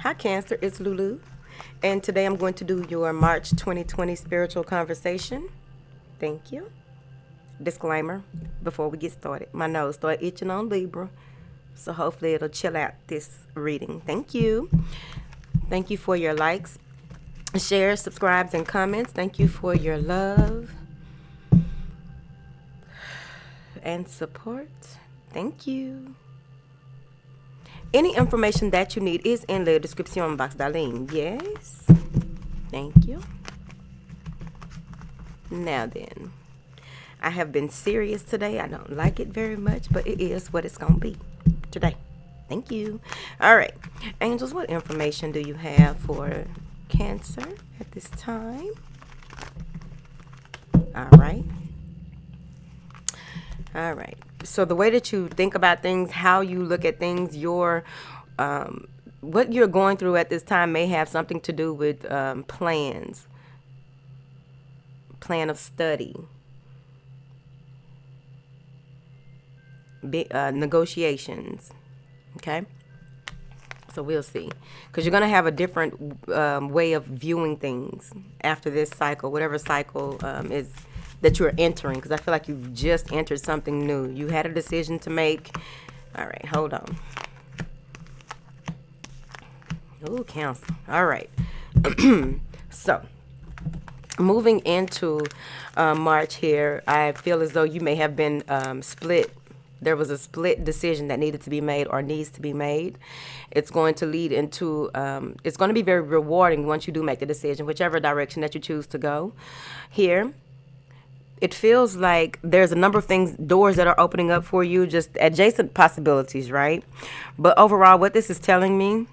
Hi, Cancer. It's Lulu. And today I'm going to do your March 2020 spiritual conversation. Thank you. Disclaimer before we get started. My nose started itching on Libra, so hopefully it'll chill out this reading. Thank you. Thank you for your likes, shares, subscribes, and comments. Thank you for your love and support. Thank you. Any information that you need is in the description box, darling. Yes. Thank you. Now then, I have been serious today. I don't like it very much, but it is what it's going to be today. Thank you. All right. Angels, what information do you have for Cancer at this time? All right. All right. So the way that you think about things, how you look at things, what you're going through at this time may have something to do with plan of study, negotiations. Okay. So we'll see, because you're going to have a different way of viewing things after this cycle, whatever cycle is that you're entering, because I feel like you've just entered something new. You had a decision to make. All right, hold on. Oh, Council. All right. So, moving into March here, I feel as though you may have been split. There was a split decision that needed to be made or needs to be made. It's going to lead into, it's going to be very rewarding once you do make the decision, whichever direction that you choose to go. Here, it feels like there's a number of things, doors that are opening up for you, just adjacent possibilities, right? But overall, what this is telling me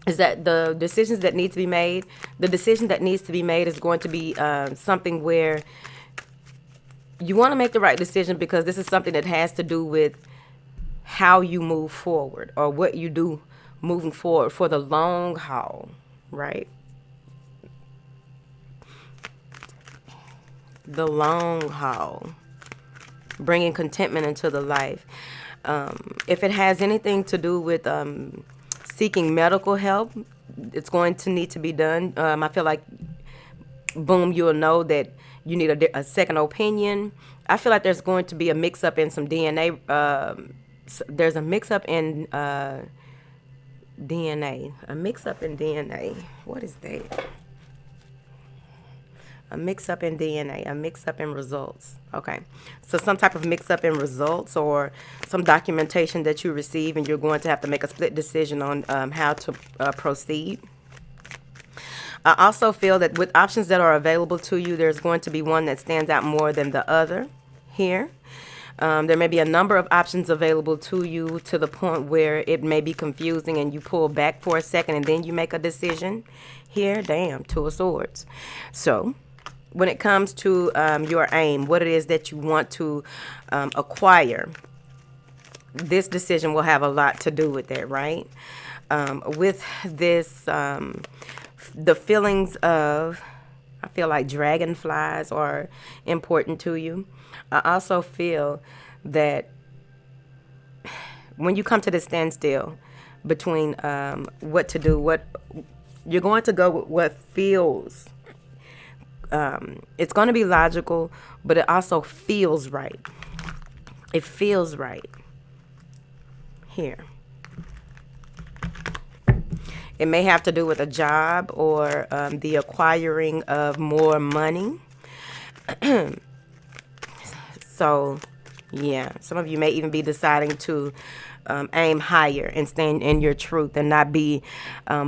is that the decisions that need to be made, the decision that needs to be made is going to be something where you want to make the right decision, because this is something that has to do with how you move forward or what you do moving forward for the long haul, right? The long haul, bringing contentment into the life. If it has anything to do with seeking medical help, it's going to need to be done. I feel like, boom, you'll know that you need a second opinion. I feel like there's going to be a mix-up in some DNA. There's a mix-up in DNA. A mix-up in DNA. What is that? A mix-up in DNA, a mix-up in results. Okay. So some type of mix-up in results or some documentation that you receive, and you're going to have to make a split decision on how to proceed. I also feel that with options that are available to you, there's going to be one that stands out more than the other here. There may be a number of options available to you to the point where it may be confusing and you pull back for a second and then you make a decision. Here, damn, Two of Swords. So when it comes to your aim, what it is that you want to acquire, this decision will have a lot to do with that, right? With this, the feelings of, I feel like dragonflies are important to you. I also feel that when you come to this standstill between what to do, what you're going to go with, what feels, it's going to be logical, but it also feels right. It feels right here. It may have to do with a job or the acquiring of more money. So, yeah, some of you may even be deciding to aim higher and stand in your truth and not be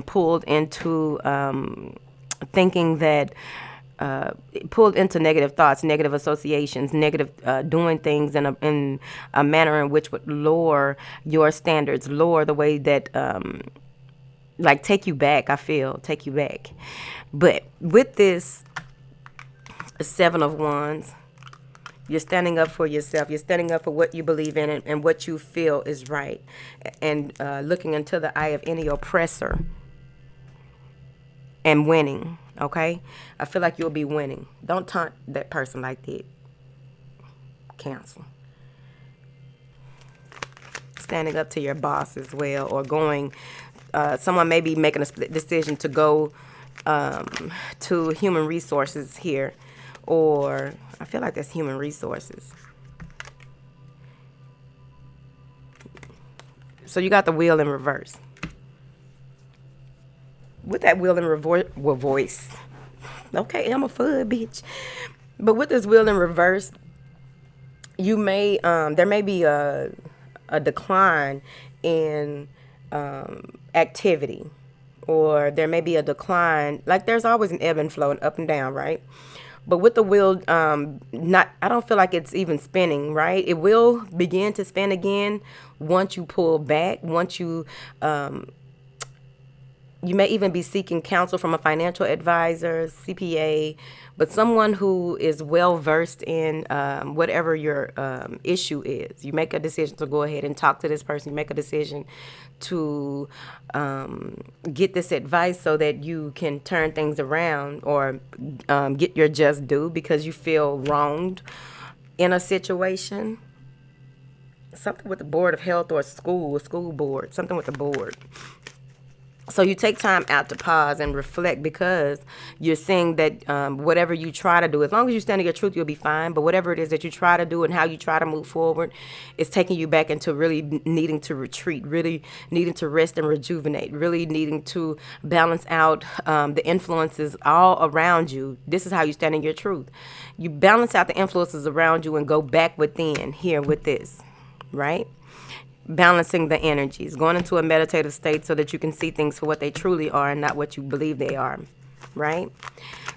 pulled into thinking that, pulled into negative thoughts, negative associations, negative doing things in a manner in which would lower your standards, lower the way that like take you back. I feel take you back. But with this Seven of Wands, you're standing up for yourself. You're standing up for what you believe in and what you feel is right, and looking into the eye of any oppressor and winning. Okay, I feel like you'll be winning. Don't taunt that person like that. Cancel. Standing up to your boss as well, or going someone may be making a split decision to go to human resources here, or I feel like that's human resources. So you got the wheel in reverse. With that wheel in voice. Okay, I'm a fud bitch. But with this wheel in reverse, you may there may be a decline in activity, or there may be a decline. Like there's always an ebb and flow and up and down, right? But with the wheel, not I don't feel like it's even spinning, right? It will begin to spin again once you pull back, once you may even be seeking counsel from a financial advisor, CPA, but someone who is well versed in whatever your issue is. You make a decision to go ahead and talk to this person. You make a decision to get this advice so that you can turn things around, or get your just due because you feel wronged in a situation. Something with the board of health, or a school board, something with the board. So you take time out to pause and reflect, because you're seeing that whatever you try to do, as long as you stand in your truth, you'll be fine. But whatever it is that you try to do and how you try to move forward, it's taking you back into really needing to retreat, really needing to rest and rejuvenate, really needing to balance out the influences all around you. This is how you stand in your truth. You balance out the influences around you and go back within here with this, right? Balancing the energies, going into a meditative state so that you can see things for what they truly are and not what you believe they are, right?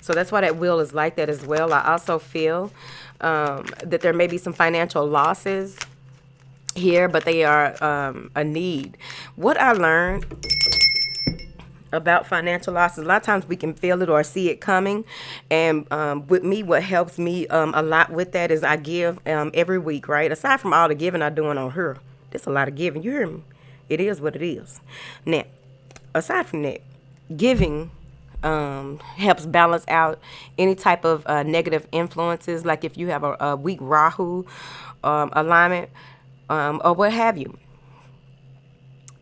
So that's why that wheel is like that as well. I also feel that there may be some financial losses here, but they are a need. What I learned about financial losses, a lot of times we can feel it or see it coming. And with me, what helps me a lot with that is I give every week, right? Aside from all the giving I'm doing on her. There's a lot of giving. You hear me? It is what it is. Now, aside from that, giving helps balance out any type of negative influences, like if you have a weak Rahu alignment or what have you.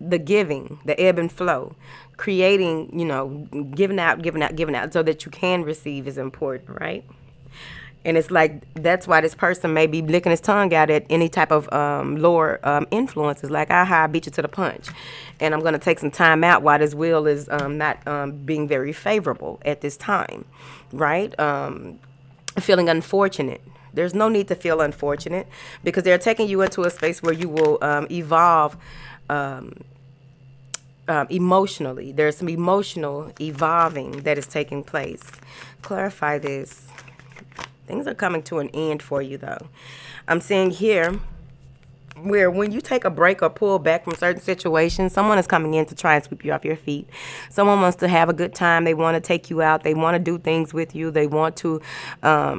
The giving, the ebb and flow, creating, giving out so that you can receive is important, right? And it's like, that's why this person may be licking his tongue out at any type of lower influences. Like, I beat you to the punch. And I'm going to take some time out while this wheel is not being very favorable at this time, right? Feeling unfortunate. There's no need to feel unfortunate, because they're taking you into a space where you will evolve emotionally. There's some emotional evolving that is taking place. Clarify this. Things are coming to an end for you, though. I'm seeing here where when you take a break or pull back from certain situations, someone is coming in to try and sweep you off your feet. Someone wants to have a good time. They want to take you out. They want to do things with you. They want to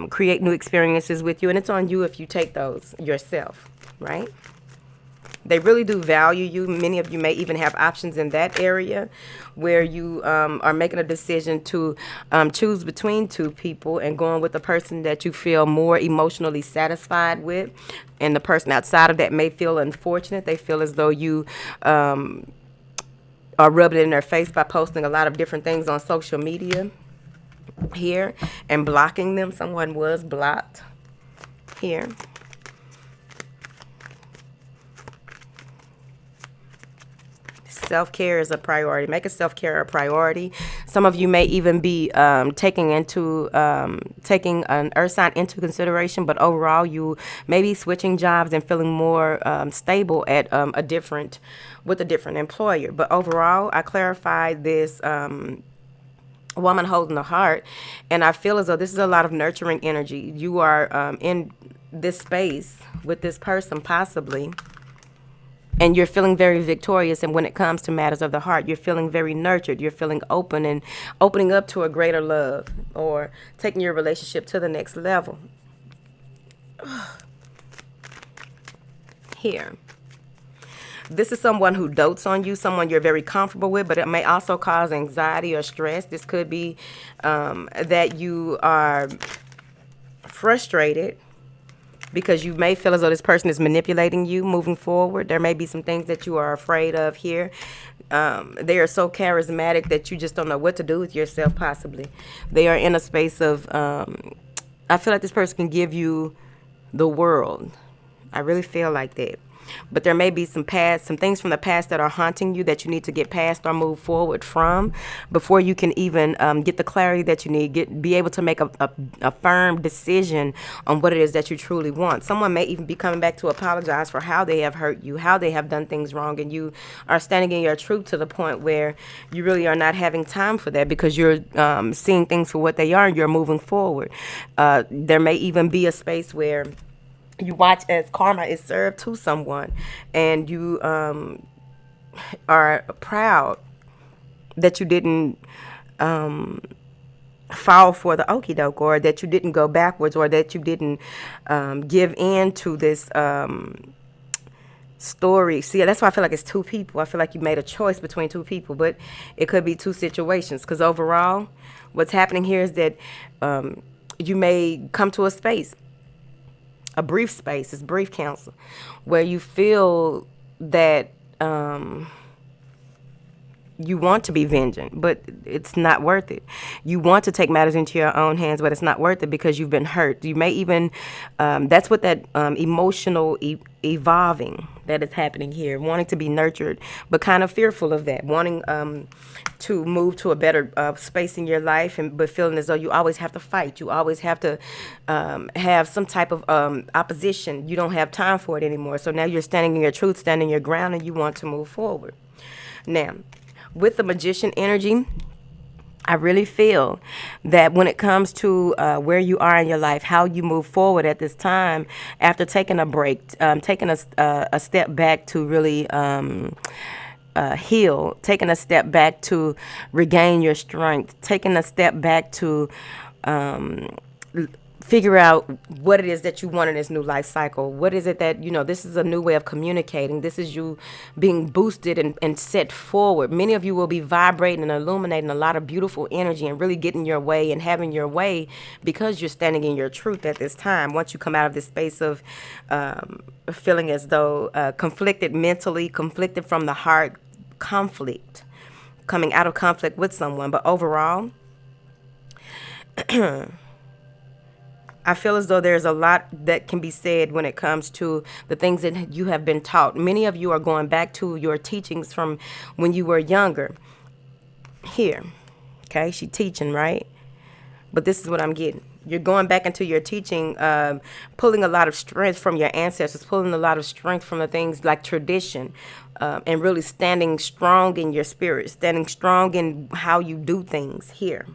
create new experiences with you. And it's on you if you take those yourself, right? They really do value you. Many of you may even have options in that area where you are making a decision to choose between two people and going with the person that you feel more emotionally satisfied with. And the person outside of that may feel unfortunate. They feel as though you are rubbing it in their face by posting a lot of different things on social media here and blocking them. Someone was blocked here. Self-care is a priority. Make self-care a priority. Some of you may even be taking an earth sign into consideration, but overall you may be switching jobs and feeling more stable at with a different employer. But overall, I clarified this woman holding the heart, and I feel as though this is a lot of nurturing energy. You are in this space with this person possibly, and you're feeling very victorious. And when it comes to matters of the heart, you're feeling very nurtured. You're feeling open and opening up to a greater love, or taking your relationship to the next level. Here. This is someone who dotes on you, someone you're very comfortable with, but it may also cause anxiety or stress. This could be that you are frustrated because you may feel as though this person is manipulating you moving forward. There may be some things that you are afraid of here. They are so charismatic that you just don't know what to do with yourself, possibly. They are in a space of, I feel like this person can give you the world. I really feel like that. But there may be some things from the past that are haunting you that you need to get past or move forward from before you can even get the clarity that you need, be able to make a firm decision on what it is that you truly want. Someone may even be coming back to apologize for how they have hurt you, how they have done things wrong, and you are standing in your truth to the point where you really are not having time for that because you're seeing things for what they are and you're moving forward. There may even be a space where you watch as karma is served to someone, and you are proud that you didn't fall for the okie doke, or that you didn't go backwards, or that you didn't give in to this story. See, that's why I feel like it's two people. I feel like you made a choice between two people, but it could be two situations. Because overall, what's happening here is that you may come to a space, a brief space, it's brief counsel, where you feel that you want to be vengeant, but it's not worth it. You want to take matters into your own hands, but it's not worth it because you've been hurt. You may even, that's what that emotional evolving that is happening here, wanting to be nurtured, but kind of fearful of that, wanting to move to a better space in your life, but feeling as though you always have to fight. You always have to have some type of opposition. You don't have time for it anymore. So now you're standing in your truth, standing your ground, and you want to move forward. Now, with the Magician energy, I really feel that when it comes to where you are in your life, how you move forward at this time, after taking a break, taking a step back to really heal, taking a step back to regain your strength, taking a step back to figure out what it is that you want in this new life cycle. What is it that, this is a new way of communicating. This is you being boosted and set forward. Many of you will be vibrating and illuminating a lot of beautiful energy and really getting your way and having your way because you're standing in your truth at this time. Once you come out of this space of feeling as though conflicted mentally, conflicted from the heart, conflict, coming out of conflict with someone. But overall, I feel as though there's a lot that can be said when it comes to the things that you have been taught. Many of you are going back to your teachings from when you were younger. Here, okay, she teaching, right? But this is what I'm getting. You're going back into your teaching, pulling a lot of strength from your ancestors, pulling a lot of strength from the things like tradition, and really standing strong in your spirit, standing strong in how you do things here.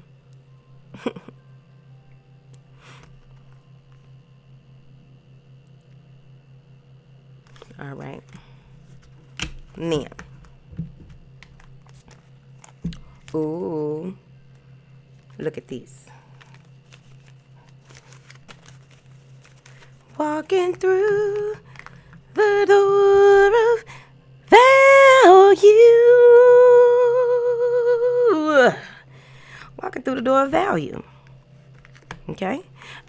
All right. Now. Ooh. Look at these. Walking through the door of value. Walking through the door of value. Okay.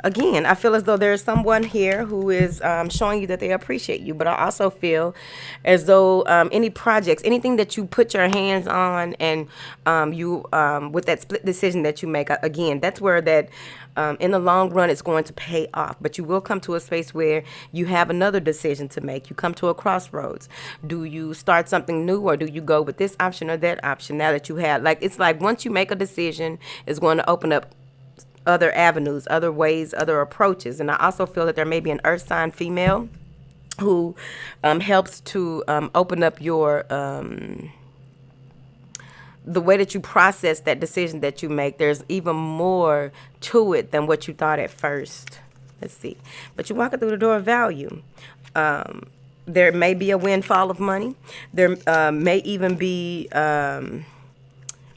Again, I feel as though there's someone here who is showing you that they appreciate you, but I also feel as though any projects, anything that you put your hands on, and you with that split decision that you make, again, that's where that in the long run it's going to pay off. But you will come to a space where you have another decision to make. You come to a crossroads. Do you start something new, or do you go with this option or that option? Now that you have, it's like once you make a decision, it's going to open up other avenues, other ways, other approaches. And I also feel that there may be an earth sign female who helps to open up your the way that you process that decision that you make. There's even more to it than what you thought at first. Let's see. But you're walking through the door of value. There may be a windfall of money. There may even be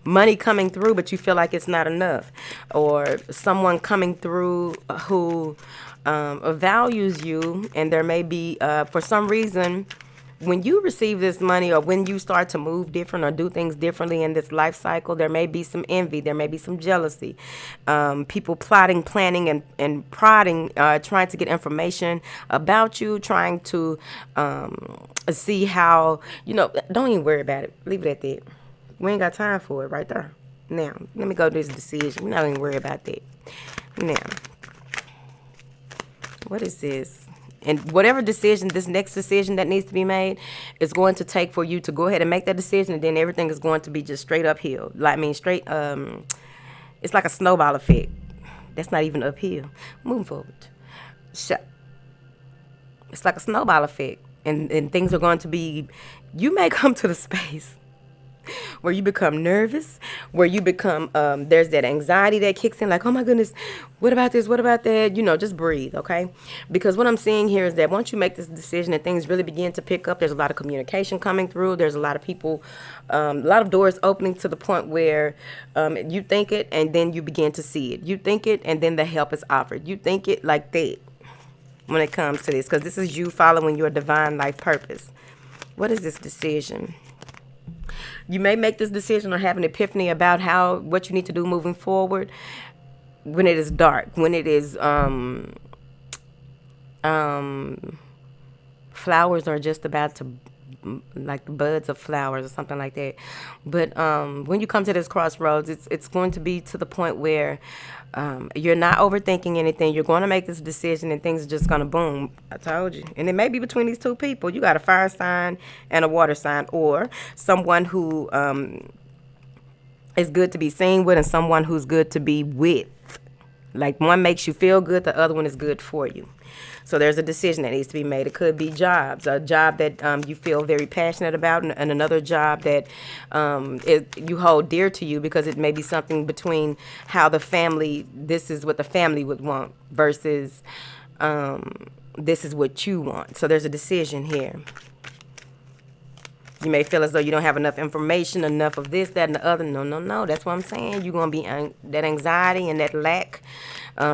money coming through, but you feel like it's not enough, or someone coming through who values you, and there may be for some reason when you receive this money, or when you start to move different or do things differently in this life cycle, there may be some envy, there may be some jealousy, people plotting, planning, and prodding, trying to get information about you, trying to see how, don't even worry about it. Leave it at that. We ain't got time for it right there. Now, let me go to this decision. We're not even worry about that. Now, what is this? And whatever decision, this next decision that needs to be made is going to take for you to go ahead and make that decision, and then everything is going to be just straight uphill. Straight, it's like a snowball effect. That's not even uphill. Moving forward. So, it's like a snowball effect. And things are going to be, you may come to the space where you become nervous, where you become, there's that anxiety that kicks in, like, oh my goodness, what about this, what about that? Just breathe, okay? Because what I'm seeing here is that once you make this decision and things really begin to pick up, there's a lot of communication coming through. There's a lot of people, a lot of doors opening to the point where you think it and then you begin to see it. You think it and then the help is offered. You think it like that when it comes to this, because this is you following your divine life purpose. What is this decision? You may make this decision or have an epiphany about what you need to do moving forward when it is dark, when it is flowers are just about to, like the buds of flowers or something like that. But when you come to this crossroads, it's going to be to the point where you're not overthinking anything. You're going to make this decision and things are just going to boom. I told you. And it may be between these two people. You got a fire sign and a water sign, or someone who is good to be seen with and someone who's good to be with. Like one makes you feel good, the other one is good for you. So there's a decision that needs to be made. It could be jobs, a job that you feel very passionate about, and another job that you hold dear to you, because it may be something between how the family, this is what the family would want versus this is what you want. So there's a decision here. You may feel as though you don't have enough information, enough of this, that, and the other. No. That's what I'm saying. You're going to be that anxiety and that lack.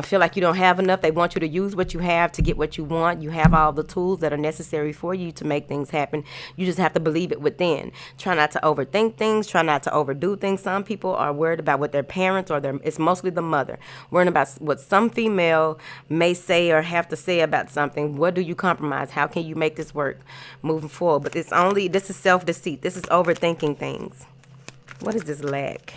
Feel like you don't have enough. They want you to use what you have to get what you want. You have all the tools that are necessary for you to make things happen. You just have to believe it within. Try not to overthink things. Try not to overdo things. Some people are worried about what their parents it's mostly the mother, worrying about what some female may say or have to say about something. What do you compromise? How can you make this work moving forward? But this is self-deceit. This is overthinking things. What is this lack?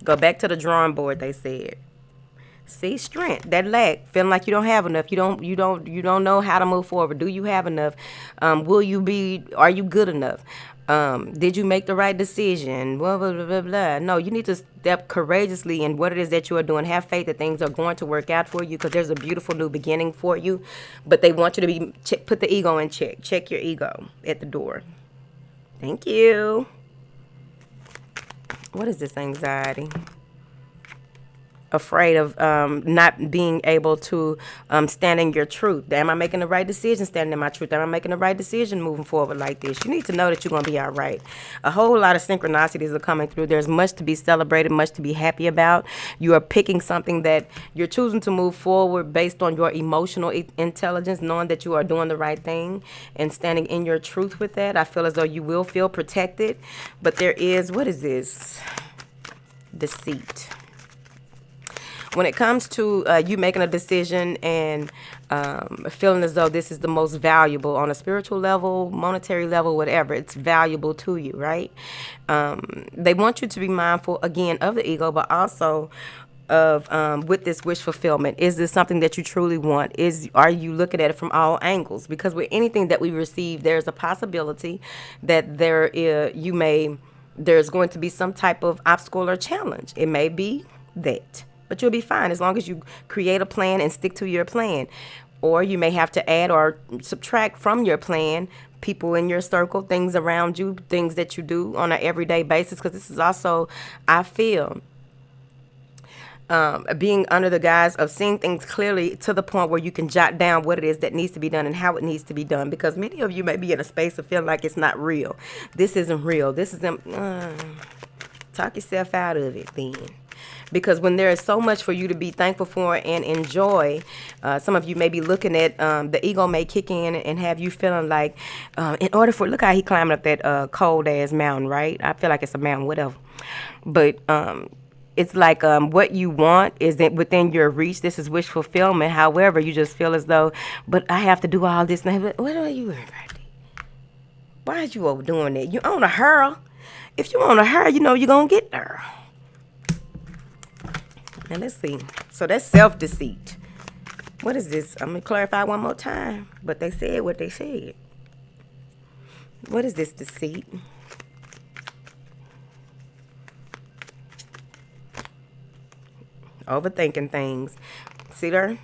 Go back to the drawing board, they said. See, strength, that lack, feeling like you don't have enough. You don't know how to move forward. Do you have enough? Are you good enough? Did you make the right decision? Blah, blah, blah, blah, blah. No, you need to step courageously in what it is that you are doing. Have faith that things are going to work out for you, because there's a beautiful new beginning for you. But they want you to put the ego in check. Check your ego at the door. Thank you. What is this anxiety? Afraid of not being able to stand in your truth. Am I making the right decision standing in my truth? Am I making the right decision moving forward like this? You need to know that you're going to be all right. A whole lot of synchronicities are coming through. There's much to be celebrated, much to be happy about. You are picking something that you're choosing to move forward based on your emotional intelligence, knowing that you are doing the right thing and standing in your truth with that. I feel as though you will feel protected, but there is, what is this? Deceit. When it comes to you making a decision and feeling as though this is the most valuable on a spiritual level, monetary level, whatever, it's valuable to you, right? They want you to be mindful, again, of the ego, but also of with this wish fulfillment. Is this something that you truly want? Are you looking at it from all angles? Because with anything that we receive, there's a possibility that there's going to be some type of obstacle or challenge. It may be that. But you'll be fine as long as you create a plan and stick to your plan. Or you may have to add or subtract from your plan people in your circle, things around you, things that you do on an everyday basis. Because this is also, I feel, being under the guise of seeing things clearly to the point where you can jot down what it is that needs to be done and how it needs to be done. Because many of you may be in a space of feeling like it's not real. This isn't real. This isn't. Talk yourself out of it then. Because when there is so much for you to be thankful for and enjoy, some of you may be looking at the ego may kick in and have you feeling like, in order for, look how he climbing up that cold ass mountain, right? I feel like it's a mountain, whatever. But it's like what you want is that within your reach. This is wish fulfillment. However, you just feel as though, but I have to do all this. What are you worried about? Why is you overdoing that? You own a hurl. If you own a hurl, you know you're going to get there. Now, let's see. So that's self-deceit. What is this? I'm going to clarify one more time. But they said what they said. What is this deceit? Overthinking things. See there?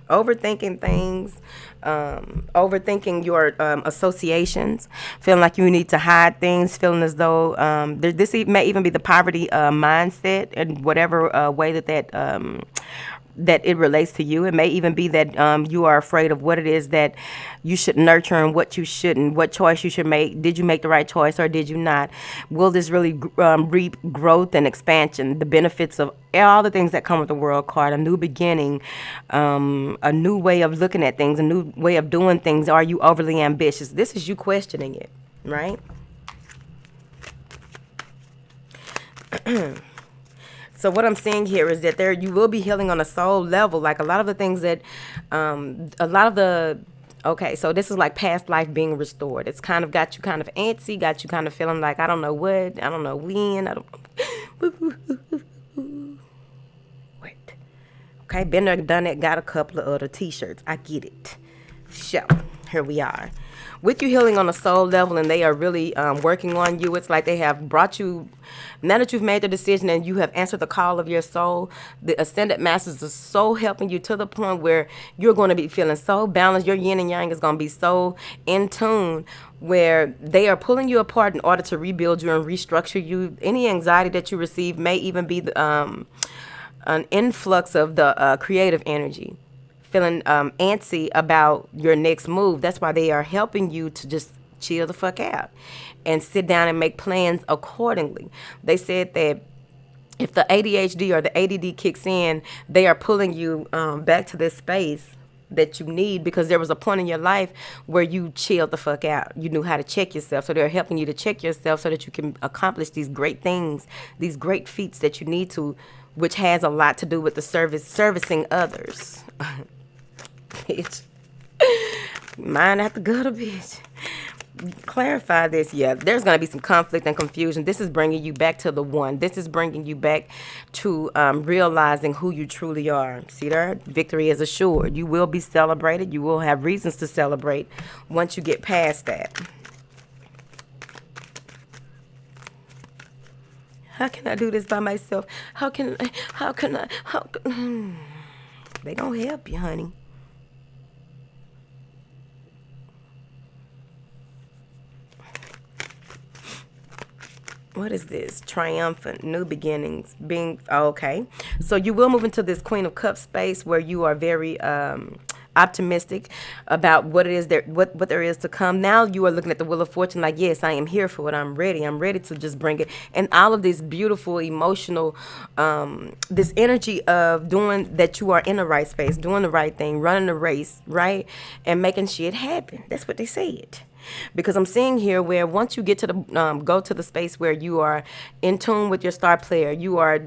Overthinking things, overthinking your associations, feeling like you need to hide things, feeling as though this may even be the poverty mindset in whatever way that it relates to you. It may even be that you are afraid of what it is that you should nurture and what you shouldn't, what choice you should make. Did you make the right choice or did you not? Will this really reap growth and expansion, the benefits of all the things that come with the world card, a new beginning, a new way of looking at things, a new way of doing things? Are you overly ambitious? This is you questioning it, right? So what I'm seeing here is that you will be healing on a soul level. Like a lot of the things that, okay, so this is like past life being restored. It's kind of got you kind of antsy, got you kind of feeling like, I don't know what, I don't know when, I don't, wait. Okay, been there, done it, got a couple of other t-shirts. I get it. So, here we are. With you healing on a soul level and they are really working on you, it's like they have brought you, now that you've made the decision and you have answered the call of your soul, the Ascended Masters are so helping you to the point where you're going to be feeling so balanced. Your yin and yang is going to be so in tune where they are pulling you apart in order to rebuild you and restructure you. Any anxiety that you receive may even be an influx of the creative energy. Feeling antsy about your next move. That's why they are helping you to just chill the fuck out and sit down and make plans accordingly. They said that if the ADHD or the ADD kicks in, they are pulling you back to this space that you need, because there was a point in your life where you chilled the fuck out. You knew how to check yourself. So they're helping you to check yourself so that you can accomplish these great things, these great feats that you need to, which has a lot to do with the servicing others. Bitch. Mine at the gutter, bitch. Clarify this. Yeah, there's going to be some conflict and confusion. This is bringing you back to the one. This is bringing you back to realizing who you truly are. See there? Victory is assured. You will be celebrated. You will have reasons to celebrate once you get past that. How can I do this by myself? How can they gonna help you, honey. What is this? Triumphant, new beginnings, being okay. So you will move into this Queen of Cups space where you are very optimistic about what it is what there is to come. Now you are looking at the Wheel of Fortune like, yes, I am here for it. I'm ready to just bring it. And all of this beautiful emotional this energy of doing that, you are in the right space, doing the right thing, running the race, right, and making shit happen. That's what they said. Because I'm seeing here where once you get to the go to the space where you are in tune with your star player, you are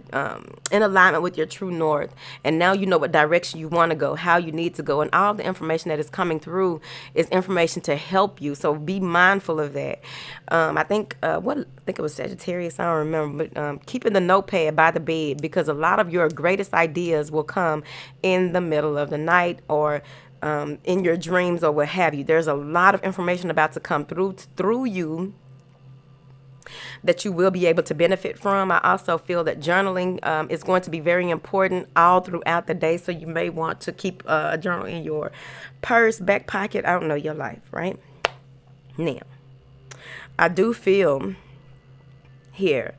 in alignment with your true north, and now you know what direction you want to go, how you need to go, and all the information that is coming through is information to help you. So be mindful of that. I think it was Sagittarius, I don't remember, but keeping the notepad by the bed, because a lot of your greatest ideas will come in the middle of the night or in your dreams or what have you. There's a lot of information about to come through you that you will be able to benefit from. I also feel that journaling is going to be very important all throughout the day. So you may want to keep a journal in your purse, back pocket. I don't know, your life, right? Now, I do feel here,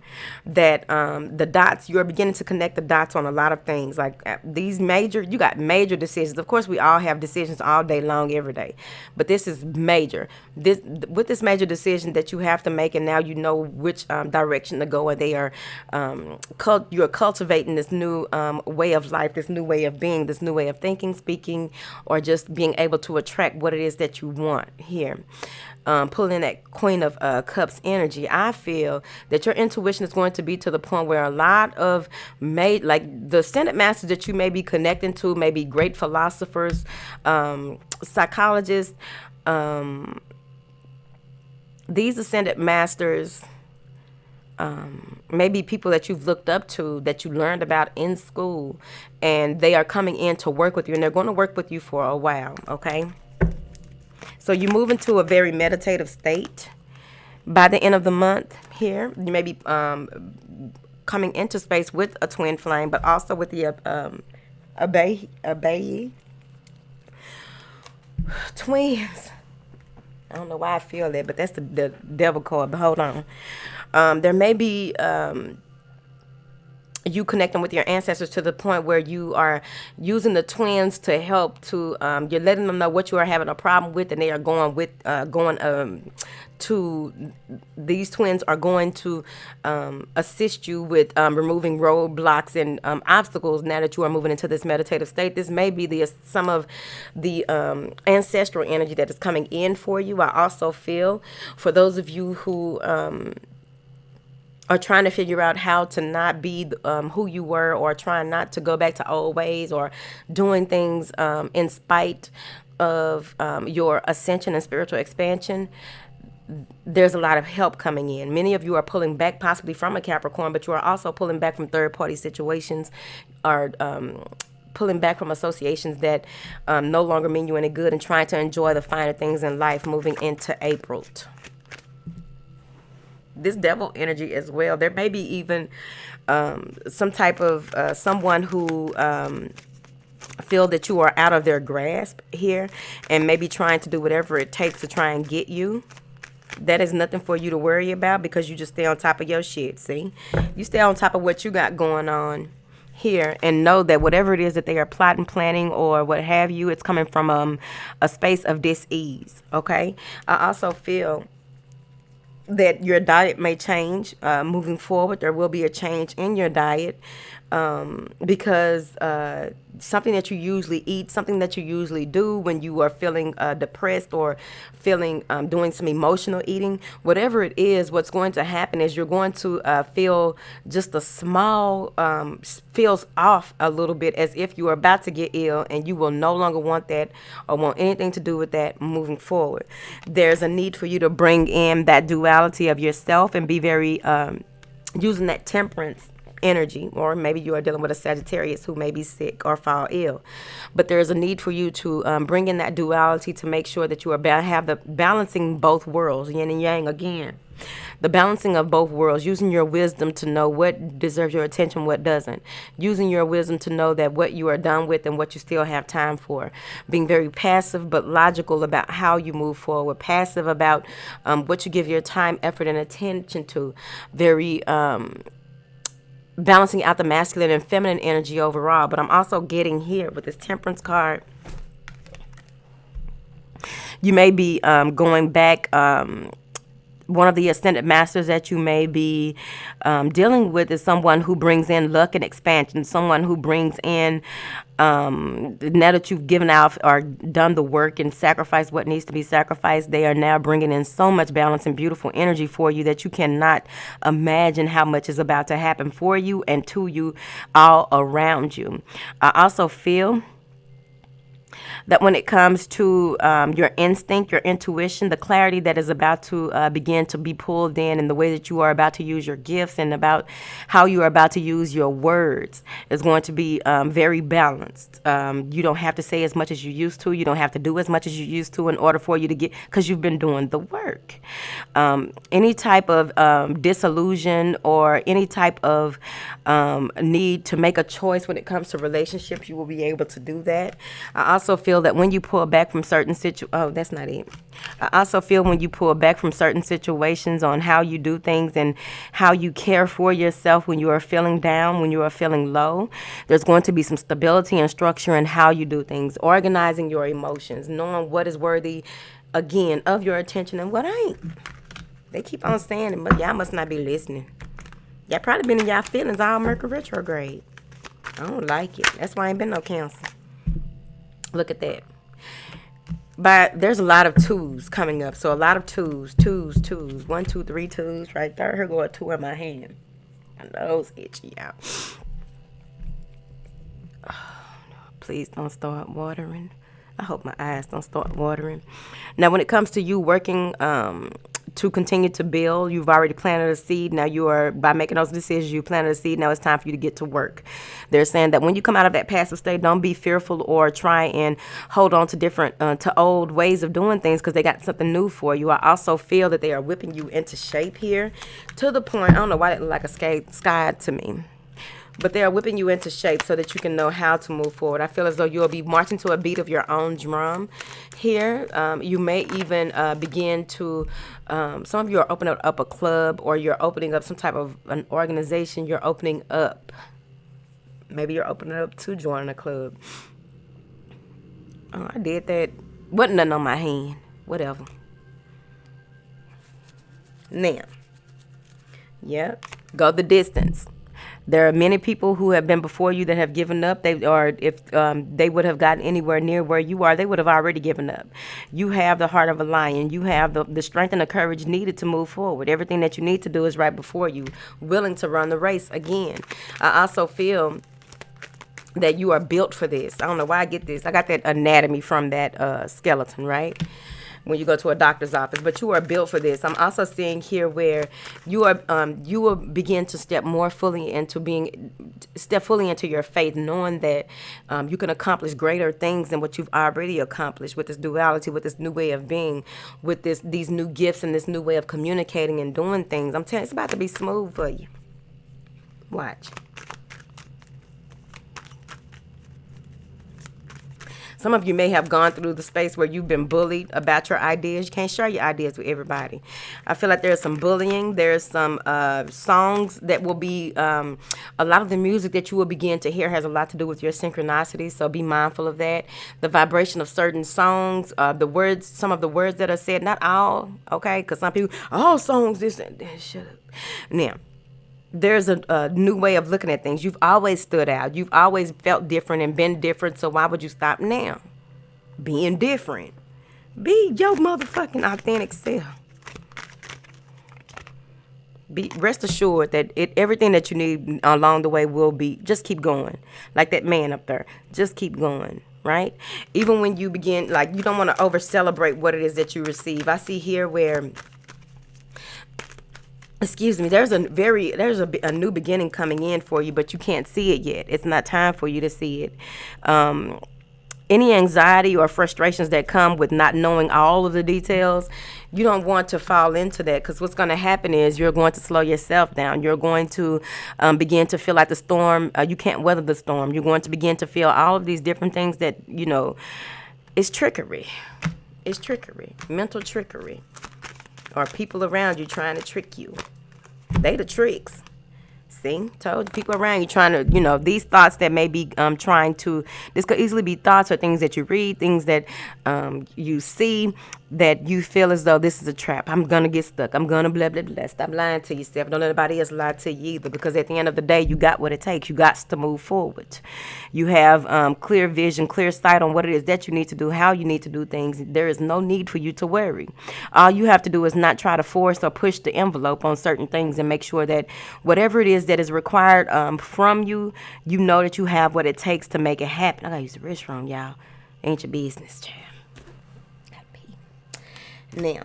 that the dots, you're beginning to connect the dots on a lot of things, like these major, you got major decisions. Of course we all have decisions all day long, every day, but this is major. This, with this major decision that you have to make, and now you know which direction to go, and they are you're cultivating this new way of life, this new way of being, this new way of thinking, speaking, or just being able to attract what it is that you want here. Pulling that Queen of Cups energy, I feel that your intuition is going to be to the point where a lot of like the ascended masters that you may be connecting to may be great philosophers, psychologists. These ascended masters maybe people that you've looked up to, that you learned about in school, and they are coming in to work with you, and they're going to work with you for a while, okay? So you move into a very meditative state by the end of the month here. You may be coming into space with a twin flame, but also with the Abayi. Twins. I don't know why I feel that, but that's the devil card. But hold on. There may be you connecting with your ancestors to the point where you are using the twins to help to you're letting them know what you are having a problem with, and they are going with to these twins are going to assist you with removing roadblocks and obstacles now that you are moving into this meditative state. This may be some of the ancestral energy that is coming in for you. I also feel for those of you who are trying to figure out how to not be who you were, or trying not to go back to old ways, or doing things in spite of your ascension and spiritual expansion, there's a lot of help coming in. Many of you are pulling back possibly from a Capricorn, but you are also pulling back from third-party situations, or pulling back from associations that no longer mean you any good, and trying to enjoy the finer things in life moving into April. This devil energy as well. There may be even some type of someone who feel that you are out of their grasp here, and maybe trying to do whatever it takes to try and get you. That is nothing for you to worry about, because you just stay on top of your shit. See, you stay on top of what you got going on here, and know that whatever it is that they are plotting, planning, or what have you, it's coming from a space of dis-ease. Okay. I also feel that your diet may change moving forward. There will be a change in your diet because something that you usually eat, something that you usually do when you are feeling depressed, or feeling doing some emotional eating, whatever it is, what's going to happen is you're going to feel just a small, feels off a little bit, as if you are about to get ill, and you will no longer want that or want anything to do with that moving forward. There's a need for you to bring in that duality of yourself and be very using that temperance energy, or maybe you are dealing with a Sagittarius who may be sick or fall ill, but there is a need for you to bring in that duality to make sure that you are have the balancing both worlds, yin and yang again, the balancing of both worlds, using your wisdom to know what deserves your attention, what doesn't, using your wisdom to know that what you are done with and what you still have time for, being very passive but logical about how you move forward, passive about what you give your time, effort, and attention to, very balancing out the masculine and feminine energy overall. But I'm also getting here with this Temperance card, you may be going back, one of the ascended masters that you may be dealing with is someone who brings in luck and expansion, someone who brings in, now that you've given out or done the work and sacrificed what needs to be sacrificed, they are now bringing in so much balance and beautiful energy for you that you cannot imagine how much is about to happen for you and to you all around you. I also feel that when it comes to your instinct, your intuition, the clarity that is about to begin to be pulled in, and the way that you are about to use your gifts, and about how you are about to use your words, is going to be very balanced. You don't have to say as much as you used to. You don't have to do as much as you used to in order for you to get, because you've been doing the work. Any type of disillusion, or any type of need to make a choice when it comes to relationships, you will be able to do that. I also feel that when you pull back from that's not it. I also feel when you pull back from certain situations on how you do things and how you care for yourself when you are feeling down, when you are feeling low, there's going to be some stability and structure in how you do things, organizing your emotions, knowing what is worthy, again, of your attention and what ain't. They keep on saying it, but y'all must not be listening. Y'all probably been in y'all feelings all Mercury retrograde. I don't like it. That's why I ain't been no Cancer. Look at that. But there's a lot of twos coming up. So a lot of twos. 1, 2, 3 twos right there. Here go a 2 in my hand. My nose itchy out. Oh, no, please don't start watering. I hope my eyes don't start watering. Now, when it comes to you working to continue to build, you've already planted a seed. Now by making those decisions, you planted a seed. Now it's time for you to get to work. They're saying that when you come out of that passive state, don't be fearful or try and hold on to to old ways of doing things, because they got something new for you. I also feel that they are whipping you into shape here to the point, I don't know why it looked like a sky to me. But they are whipping you into shape so that you can know how to move forward. I feel as though you'll be marching to a beat of your own drum here. You may even begin to, some of you are opening up a club, or you're opening up some type of an organization. You're opening up. Maybe you're opening up to join a club. Oh, I did that. Wasn't nothing on my hand. Whatever. Now. Yep. Go the distance. There are many people who have been before you that have given up. If they would have gotten anywhere near where you are, they would have already given up. You have the heart of a lion. You have the strength and the courage needed to move forward. Everything that you need to do is right before you, willing to run the race again. I also feel that you are built for this. I don't know why I get this. I got that anatomy from that skeleton, right? When you go to a doctor's office, but you are built for this. I'm also seeing here where you will begin to step fully into your faith, knowing that you can accomplish greater things than what you've already accomplished with this duality, with this new way of being, with these new gifts and this new way of communicating and doing things. I'm telling you, it's about to be smooth for you. Watch. Some of you may have gone through the space where you've been bullied about your ideas. You can't share your ideas with everybody. I feel like there's some bullying. There's some songs that will be, a lot of the music that you will begin to hear has a lot to do with your synchronicity, so be mindful of that. The vibration of certain songs, the words, some of the words that are said, not all, okay? Because some people, all songs, this and that, shut up. Now, there's a new way of looking at things. You've always stood out. You've always felt different and been different, so why would you stop now? Being different. Be your motherfucking authentic self. Rest assured that everything that you need along the way will be, just keep going. Like that man up there. Just keep going. Right? Even when you begin, like, you don't want to over celebrate what it is that you receive. I see here where, excuse me, there's a new beginning coming in for you, but you can't see it yet. It's not time for you to see it. Any anxiety or frustrations that come with not knowing all of the details, you don't want to fall into that, because what's going to happen is you're going to slow yourself down. You're going to begin to feel like the storm, you can't weather the storm. You're going to begin to feel all of these different things that, it's trickery. It's trickery, mental trickery. Or people around you trying to trick you. They the tricks. See? Told you, people around you trying to, these thoughts that may be this could easily be thoughts or things that you read, things that you see, that you feel as though this is a trap. I'm going to get stuck. I'm going to blah, blah, blah. Stop lying to yourself. Don't let anybody else lie to you either, because at the end of the day, you got what it takes. You got to move forward. You have clear vision, clear sight on what it is that you need to do, how you need to do things. There is no need for you to worry. All you have to do is not try to force or push the envelope on certain things, and make sure that whatever it is that is required from you, you know that you have what it takes to make it happen. I got to use the restroom, y'all. Ain't your business, child. Now,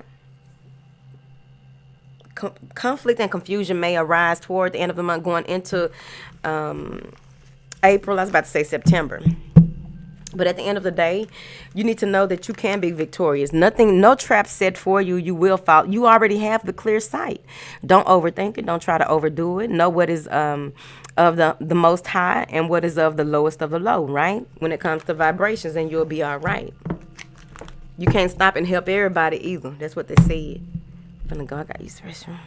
conflict and confusion may arise toward the end of the month, going into April. I was about to say September. But at the end of the day, you need to know that you can be victorious. Nothing, no trap set for you. You will fall. You already have the clear sight. Don't overthink it. Don't try to overdo it. Know what is of the most high and what is of the lowest of the low, right? When it comes to vibrations, and you'll be all right. You can't stop and help everybody either. That's what they said. I'm gonna go. I got to use the restroom.